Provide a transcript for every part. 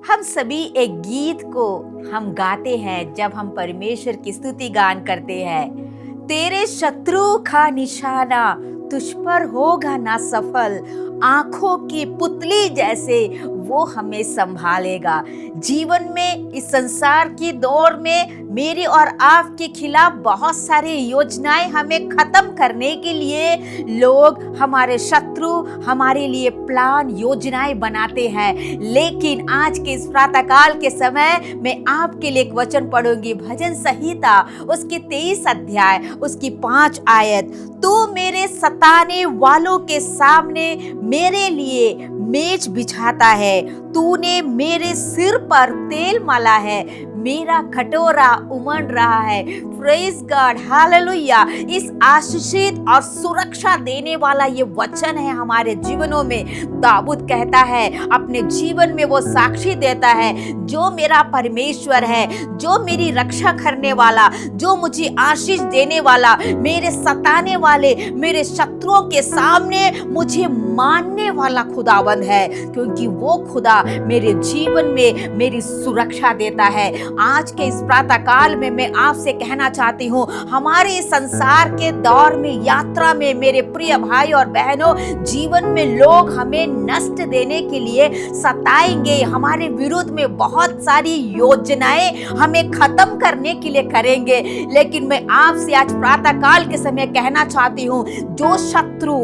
हम सभी एक गीत को हम गाते हैं जब हम परमेश्वर की स्तुति गान करते हैं। तेरे शत्रु का निशाना तुझ पर होगा ना सफल, आंखों की पुतली जैसे वो हमें संभालेगा। जीवन में इस संसार की दौड़ में मेरी और आपके खिलाफ बहुत सारी योजनाएं हमें खत्म करने के लिए लोग, हमारे शत्रु हमारे लिए प्लान योजनाएं बनाते हैं। लेकिन आज के इस प्रातःकाल के समय में आपके लिए एक वचन पढ़ूंगी, भजन संहिता उसके 23 अध्याय उसकी 5 आयत। तू मेरे सताने वालों के सामने मेरे लिए मेज बिछाता है, तूने मेरे सिर पर तेल मला है, मेरा कटोरा उमड़ रहा है। Praise God, hallelujah. इस आशीषित और सुरक्षा देने वाला ये वचन है हमारे जीवनों में। दाऊद कहता है अपने जीवन में, वो साक्षी देता है, जो मेरा परमेश्वर है, जो मेरी रक्षा करने वाला, जो मुझे आशीष देने वाला, मेरे सताने वाले, मेरे शत्रुओं के सामने मुझे मानने वाला खुदावंद है, क्योंकि वो खुदा मेरे जीवन में मेरी सुरक्षा देता है। आज के इस प्रातः काल में मैं आपसे कहना चाहती हूँ, हमारे संसार के दौर में, यात्रा में मेरे प्रिय भाई और बहनों, जीवन में लोग हमें नष्ट देने के लिए सताएंगे, हमारे विरुद्ध में बहुत सारी योजनाएं हमें खत्म करने के लिए करेंगे। लेकिन मैं आपसे आज प्रातः काल के समय कहना चाहती हूँ, जो शत्रु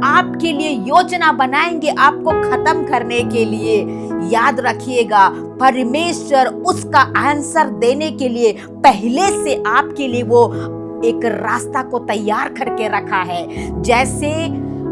आपके लिए योजना बनाएंगे आपको खत्म करने के लिए, याद रखिएगा परमेश्वर उसका आंसर देने के लिए पहले से आपके लिए वो एक रास्ता को तैयार करके रखा है। जैसे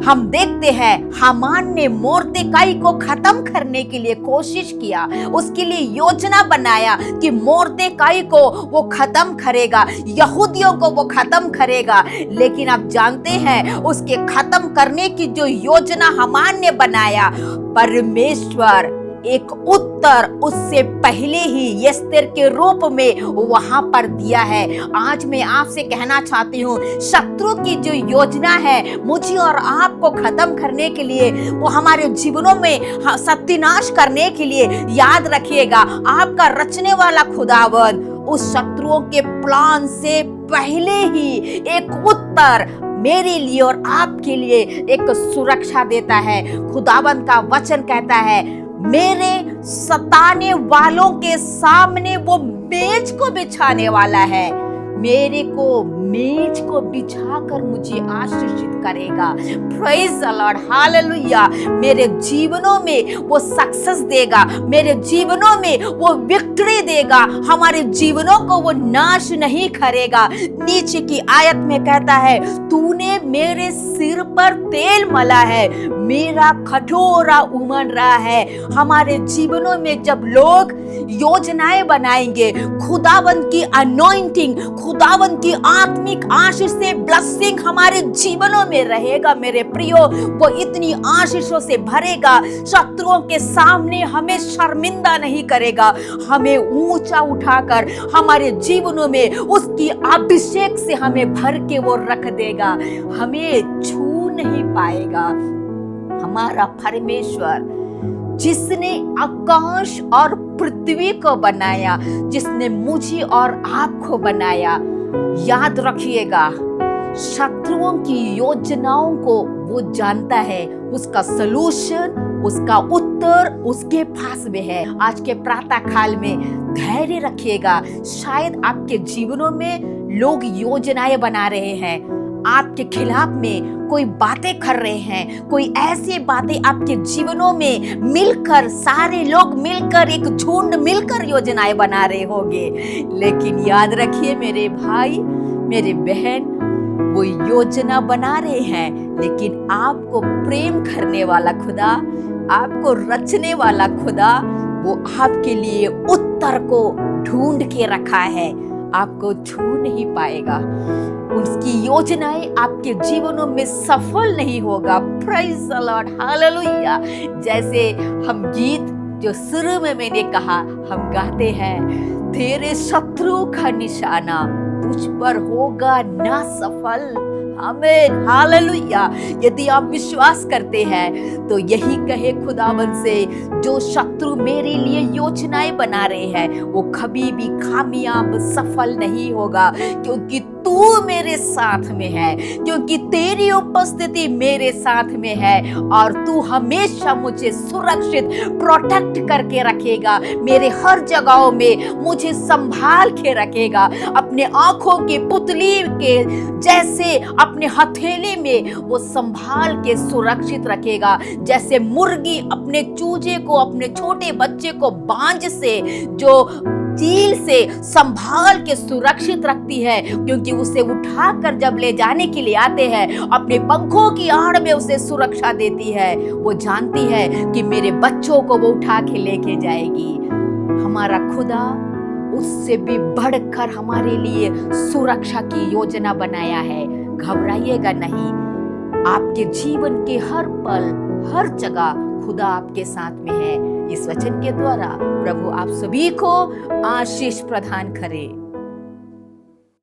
हम देखते हैं हामान ने मोर्देकाई को खत्म करने के लिए कोशिश किया, उसके लिए योजना बनाया कि मोर्देकाई को वो खत्म करेगा, यहूदियों को वो खत्म करेगा। लेकिन आप जानते हैं उसके खत्म करने की जो योजना हामान ने बनाया, परमेश्वर एक उत्तर उससे पहले ही एस्तेर के रूप में वहां पर दिया है। आज मैं आपसे कहना चाहती हूँ, शत्रु की जो योजना है मुझे और आपको खत्म करने के लिए, वो हमारे जीवनों में सत्यानाश करने के लिए, याद रखिएगा आपका रचने वाला खुदावंद उस शत्रुओं के प्लान से पहले ही एक उत्तर मेरे लिए और आपके लिए एक सुरक्षा देता है। खुदावंद का वचन कहता है, मेरे सताने वालों के सामने वो मेज को बिछाने वाला है, मेरे को मेज को बिछाकर मुझे आशीषित करेगा। Praise the Lord, hallelujah. मेरे जीवनों में वो सक्सेस देगा, मेरे जीवनों में वो विक्ट्री देगा, हमारे जीवनों को वो नाश नहीं करेगा। नीचे की आयत में कहता है, तूने मेरे सिर पर तेल मला है, मेरा कटोरा उमड़ रहा है। हमारे जीवनों में जब लोग योजनाएं बनाएंगे, खुदावंद की अनॉइंटिंग, खुदावंद की आत्मिक आशीष से ब्लेसिंग हमारे जीवनों में रहेगा मेरे प्रियो, वो इतनी आशीषों से भरेगा, शत्रुओं के सामने हमें शर्मिंदा नहीं करेगा, हमें ऊंचा उठाकर हमारे जीवनों में उसकी अभिषेक से हमें भर के वो रख देगा, हमें छू नहीं पाएगा। हमारा परमेश्वर जिसने आकाश और पृथ्वी को बनाया, जिसने मुझे और आपको बनाया, याद रखिएगा शत्रुओं की योजनाओं को वो जानता है, उसका सलूशन, उसका उत्तर उसके पास में है। आज के प्रातः काल में धैर्य रखिएगा। शायद आपके जीवनों में लोग योजनाएं बना रहे हैं, आपके खिलाफ में कोई बातें कर रहे हैं, कोई ऐसी बातें आपके जीवनों में मिलकर, सारे लोग मिलकर, एक झुंड मिलकर योजनाएं बना रहे होंगे। लेकिन याद रखिए मेरे भाई, मेरे बहन, वो योजना बना रहे हैं, लेकिन आपको प्रेम करने वाला खुदा, आपको रचने वाला खुदा, वो आपके लिए उत्तर को ढूंढ के रखा है, आपको छू नहीं पाएगा। उसकी योजनाएं आपके जीवनों में सफल नहीं होगा। Praise the Lord, hallelujah. जैसे हम गीत जो शुरू में मैंने कहा, हम गाते हैं, तेरे शत्रु का निशाना तुझ पर होगा ना सफल, आमीन, हालेलुया। यदि आप विश्वास करते हैं तो यही कहे खुदावन से, जो शत्रु मेरे लिए योजनाएं बना रहे हैं वो कभी भी कामयाब सफल नहीं होगा, क्योंकि तू मेरे साथ में है, क्योंकि तेरी उपस्थिति मेरे साथ में है और तू हमेशा मुझे सुरक्षित प्रोटेक्ट करके रखेगा। मेरे हर जगहों में मुझे संभाल के रखेगा, अपने आंखों की पुतली के जैसे अपने हथेली में वो संभाल के सुरक्षित रखेगा। जैसे मुर्गी अपने चूजे को, अपने छोटे बच्चे को बांझ से, जो चील से संभाल के सुरक्षित रखती है, क्योंकि उसे उठाकर जब ले जाने के लिए आते हैं अपने पंखों की आड़ में उसे सुरक्षा देती है। वो जानती है कि मेरे बच्चों को वो उठा के लेके जाएगी। हमारा खुदा उससे भी बढ़कर हमारे लिए सुरक्षा की योजना बनाया है। घबराइएगा नहीं, आपके जीवन के हर पल, हर जगह खुदा आपके साथ में है। इस वचन के द्वारा प्रभु आप सभी को आशीष प्रदान करे।